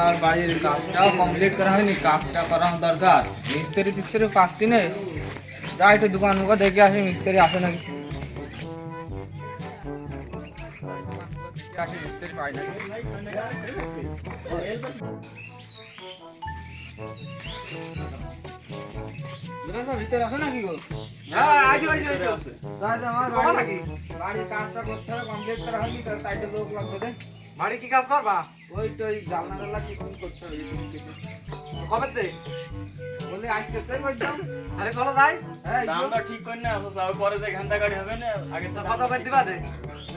আর বাড়ির কাজটাও কমপ্লিট করা হয়নি, কাজটা করা দরকার। মিস্ত্রি টিস্ত্রি পাচ্ছি না, যা একটু দোকান মুখে দেখে আসি মিস্ত্রি আসে নাকি। মিস্ত্রি পাই না। ভিতরে আসে নাকি গো? আমার বাড়ির কাজটা করতে হবে, কমপ্লিট করা হয়নি, তার সাইডে লোক লাগবে। বাড়ি কি কাজ করবা? ওই তো ওই জানলা টাল্লা ঠিক করতে হবে। কবে তে? বলে আজকে তাই বলতাম। আরে চলো যাই। হ্যাঁ দামটা ঠিক করে না, তো সব পরে যে ঘন্টা গাড়ি হবে না, আগে তো কত করে দিবা দে?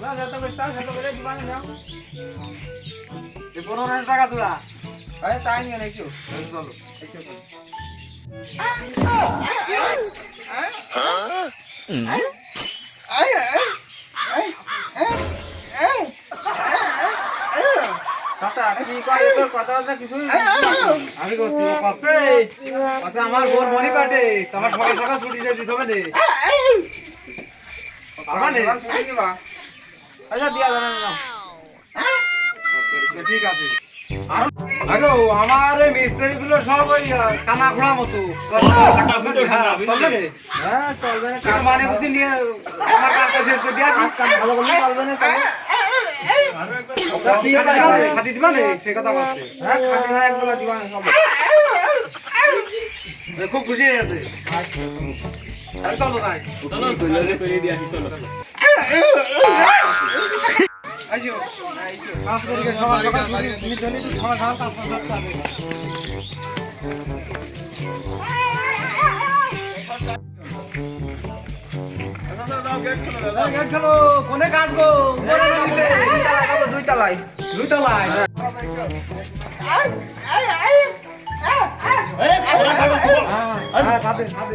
না যত কইছা যত করে দিবানে নাও। এই 15,000 টাকা জোড়া। আরে তাই নিয়ে নাইছো। চলো। কথা কি কয় তোর কথা বলতে কিছু আমি করছি ও পাচ্ছে। আচ্ছা আমার বোন মনি পাটে, তোমার সকাল সকাল ছুটি দিয়ে দিতে হবে নে। পারবা নে? ছুটি দিবা। আচ্ছা দিয়া জানা না। ঠিক আছে। আর আগো আমার এই মিস্ত্রি গুলো সব ওই কানা খোড়া মতো। হ্যাঁ, চলবে নে? হ্যাঁ চলবে না। কিছু মানে বুঝি নিয়ে আমার কাজটা শেষ করে দিয়া কাজ কাম ভালো করলে চলবে না চলবে। খাতি দিবা নে? সে কথা বলছে। হ্যাঁ খাতে না একগুলো দিবা না সব। খুব খুশি হয়ে গেছে। আরে চলো যাই। চলো কইলে করে দিয়ে আসি, চলো। আইসো। কাজ করি সবার সকাল ছুটি নিতে নিতে সকাল সকাল কাজ করতে হবে। গেট খেলো কোনে কাজ গো? দুই তালা খাবো, দুই তালাই। দুই তলায়। খাবে খাবে।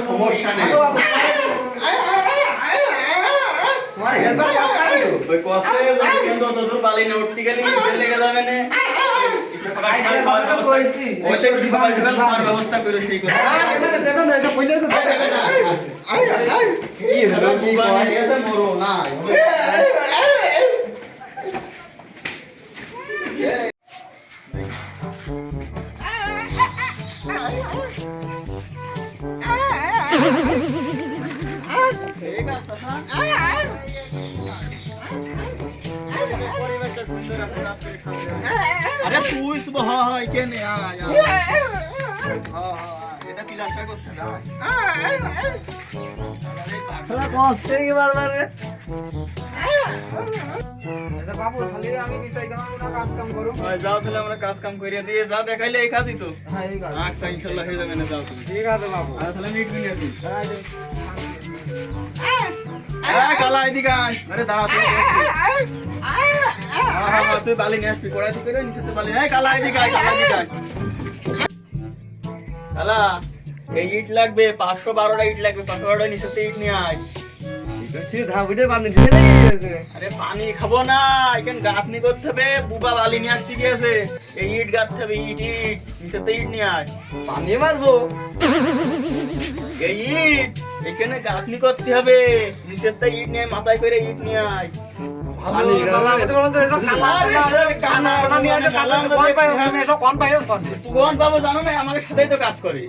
সমস্যা নেই, তোমার হেল্প ওই কষ্টে যদি কেন তো তোর বালি না উঠতে গেলে লেগে যাবে না। ব্যবস্থা করে সেই কথা মরো না। ঠিক আছে, পরিবেশটা সুন্দর আছে, আরে তুই হয় কেন এটা কি রাস্তা করতে বাবু খালি আমি নিচাই কেন কাজ কাম করো। যাও তাহলে আমরা কাজ কাম করিয়া দিয়ে যা দেখাইলে এই কাজই তো। হ্যাঁ এই কাজ। আচ্ছা ইনশাল্লাহ হয়ে যাবে না, যাও তুমি। ঠিক আছে বাবু। তাহলে মিট নিয়ে দিই। কালা এদিকে আয়। আরে দাঁড়া তুই। তুই বালি নিয়ে আসবি, কড়াই থেকে নিচে বালি। কালা এদিকে আয়, কালা এদিকে আয়। কালা এই ইট লাগবে, 512টা ইট লাগবে, 512টা নিচে ইট নিয়ে আয়। আরে পানি খাবো না, এখানে গাঁথনি করতে হবে, বুবা বালি নিয়ে আসতে গিয়েছে, এই ইট গাঁথতে হবে, ইট ইট নিচে ইট নিয়ে আয়। পানি মারবো। এই ইট এখানে গাঁথনি করতে হবে, নিচের তা ইট নিয়ে মাথায় করে ইট নিয়ে আয়। কোন পাবো জানো না, আমার সাথেই তো কাজ করে।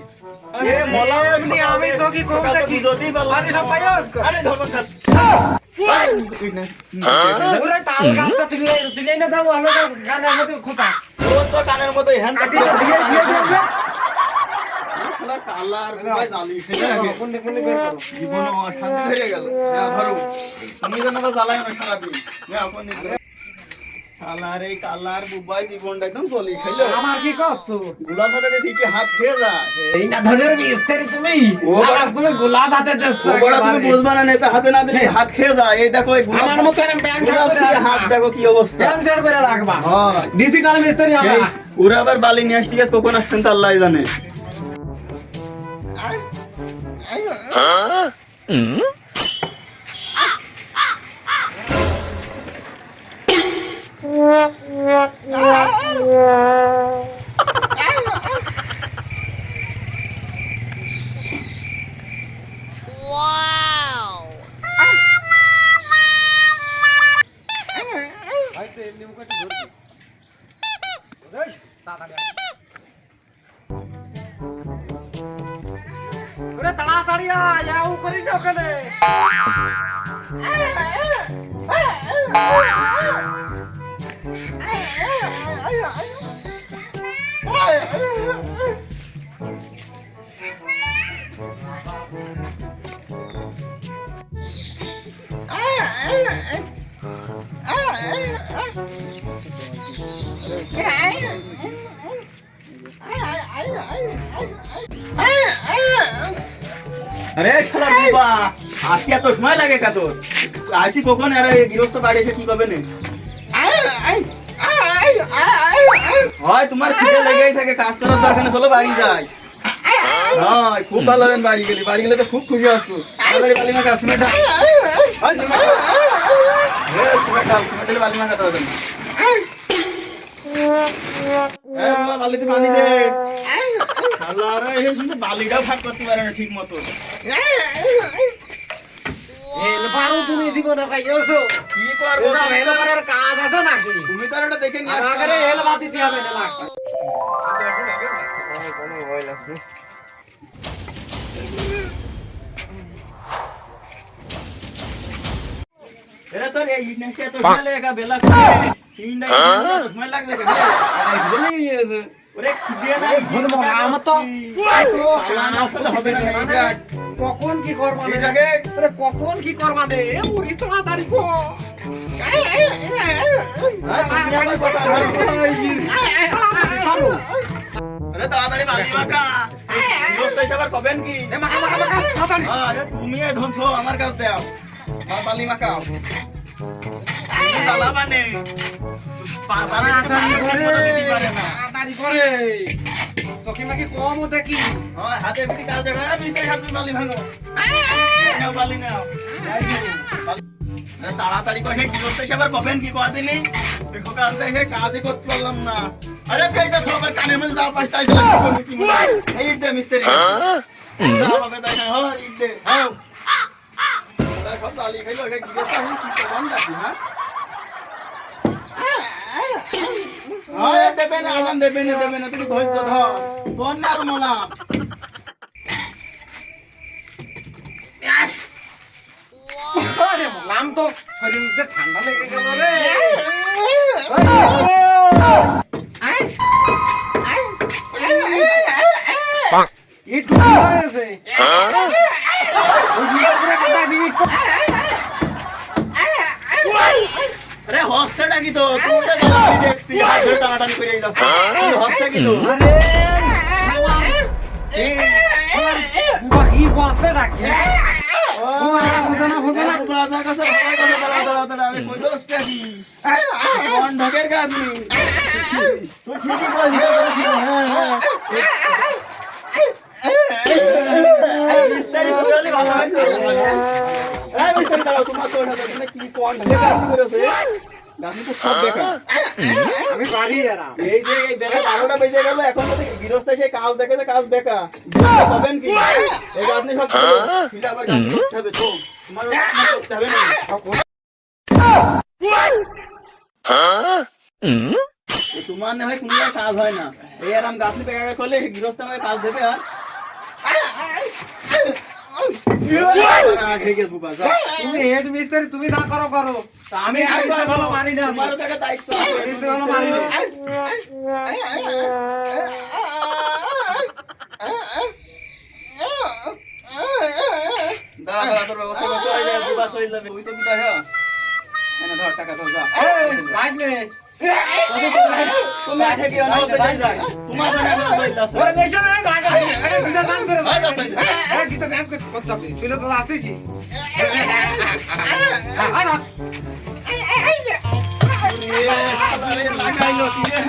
কানের মতো কালার জীবনে অশান্তি হয়ে গেল। ধরো তুমি যেন জ্বালাই না সারাদিন। কালার এই কালার বুবাই জীবনটা একদম চলি খাইলো। আমার কি করছো? গুলা সাথে সিটি হাত খেয়ে যায়। এইটা ধরে মিস্ত্রি তুমি তুমি গোলাপ হাতে দিচ্ছ। ওরা তুমি বুঝবা না, নেতা হাতে না দিলে হাত খেয়ে যায়। এই দেখো এই আমার মতো এরকম ব্যাংক করে হাত দেখো কি অবস্থা। ব্যাংক সেট করে রাখবা। ডিজিটাল মিস্ত্রি আমরা। ওরা আবার বালি নিয়ে আসতে গেছে, কখন আসছেন তা আল্লাহই জানে। ওরে তাড়াতাড়ি আয়, এও করি না ওখানে। আরে শালা বুবা, আজকে এত সময় লাগে কা তোর? আসি কখন? আরে গৃহস্থ বাড়ি এসে কি করবে না? হয় তোমার খিদে লেগেই থাকে, কাজ করার দরকার নেই, চলো বাড়ি যাই। হয় খুব ভালো হবেন বাড়ি গেলে, বাড়ি গেলে তো খুব খুশি আসবো। তাড়াতাড়ি বালি মাখা, সিমেন্ট ঢাল। হয় সিমেন্ট ঢাল। সিমেন্ট ঢাল, সিমেন্ট ঢেলে বালি মাখাতে হবে না। বাবা, বালিতে পানি দে। শালা রে, এই শুনতে বালিটাও ভাগ করতে পারে না ঠিক মতো। এলবারও তুমি জীবনে পাইছো। কি করবো? এসব এলবারের কাজ আছে নাকি? তুমি তো আর এটা দেখে নিয়ে আসছো আগে না। এলবা দিতে হবে না লাখ। এরে তোর এই ইট নেক্সট এত সময় লাগেগা বেলা করে 3টা এত সময় লাগবে কেন? ওরে খিদে নাই ঘুম মরা আমার তো আসলে হবে না মানে কখন কি করবা ঠিক দে? আছে। আরে কখন কি করবা দে? উড়িস তাড়াতাড়ি কো। তুমি আমার কথা ধরো। আরে তাড়াতাড়ি বালি মাখা। দোস্ত এসবার কবেন কি? এ মাকা মাকা মাকা তাড়াতাড়ি। আরে তুমি এই ধনছো আমার কাছে দাও। আর বালি মাখাও। জ্বালা মানে পাড়া তাড়াতাড়ি করে। পারে না। তাড়াতাড়ি করে। চকি মাকি কম দেখি। হয় হাতে পিটি কাল দেবে মিস্ত্রি হাতে বালি ভাঙো। নাও বালি নাও। আরে তাড়াতাড়ি করে গৃহস্থ এসবার কবেন কি কদিন নেই? দেখো কাল থেকে কাজই করতে পারলাম না। আরে এইটা সবার কানের মধ্যে যা পাঁচটা আইছিল কি মনে হয়? এই ইট দে মিস্ত্রি। যা হবে তাই না, হয় ইট দে। হাও। তাই সব বালি খাইলো এই গৃহস্থ আমি কি করলাম দেখি হ্যাঁ? হয় দেবে না আরাম দেবে না তুমি ধৈর্য ধর। বন্যার মোলা। আরে বললাম তো শরীরে ঠান্ডা লেগে গেল রে। ইট ঢুকে গেছে। আরে হস্তেটা কি তো? তুমি তো জানো দেখছি হাতে টানাটানি করে যাচ্ছে। এই হস্তে কি তো? বুবা কি বসে রাখি? বাজার কাছে দাঁড়া আমি কইলো স্টাডি। কোন ঢকের কাজ নি? তুই ঠিকই বলছিস। মিস্ত্রি তো বলি ভালো হয় তো। এই মিস্ত্রি দাঁড়াও তোমার তো ওটা তুমি কি কোন ঢকের কাজ করেছো? গাছনি তো সব বেকার। আমি বাড়ি এলাম। এই যে এই বেলা 12টা বেজে গেল এখন যদি গৃহস্থ সেই কাজ দেখে তো কাজ বেকার হবেন কি এই আপনি সব ফিটা আবার কাজ করতে হবে তো তোমার কাজ করতে হবে না তোমার না হয় কোনো কাজ হয় না এই আরাম গাছনি পেকা করলে গৃহস্থ আমাকে কাজ দেবে আর তুমি হেড মিস্ত্রি তুমি যা করো করো। আমি ভালো মানি না। তোমারও তো একটা দায়িত্ব আছে ভালো মানি না। দাঁড়া দাঁড়া তোর ব্যবস্থা করতে হয় যাবে বাস হয়ে যাবে ওই তো কি দাও না ধর টাকা ধর যা কাজ নে। তুমি আছে কি অন্য সাইড যায় তোমার জন্য আমি বললাম ওরে দেখছ না লাগা। আরে কিটা গান করে। আরে কিটা ডান্স করতে হবে। শুলে তো আসিসি। লাগাইলো কি রে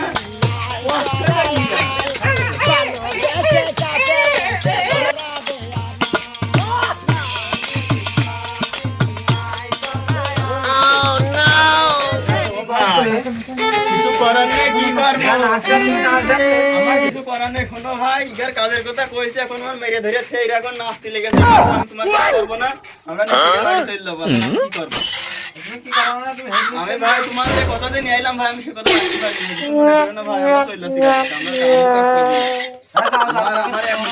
কিছু করার নেই কি করবো আমার কিছু করার নেই শোনো ভাই ইগার কাজের কথা কইছে এখন আমার মেরে ধরে সেই এখন নাচতে লেগেছে আমি তোমার কাজ করবো না আমরা নিচে বাড়ি চলে যাবো কি করবো আমি ভাই তোমার যে কথা দিয়ে নিয়ে আইলাম ভাই আমি সে কথা রাখতে পারিনি মনে করো না ভাই আমরা চলে যাচ্ছি আমরা কাজ করবো আমার এখন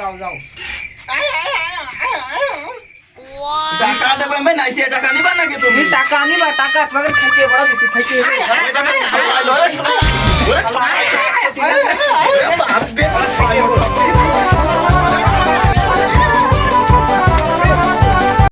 যাও যাও টাকা দেবেন ভাই, নাইছে টাকা নিবা নাকি তুমি? টাকা আনিবা, টাকা তোমাকে খাইতে বড় দিছি, খাইতে ওই টাকা খাই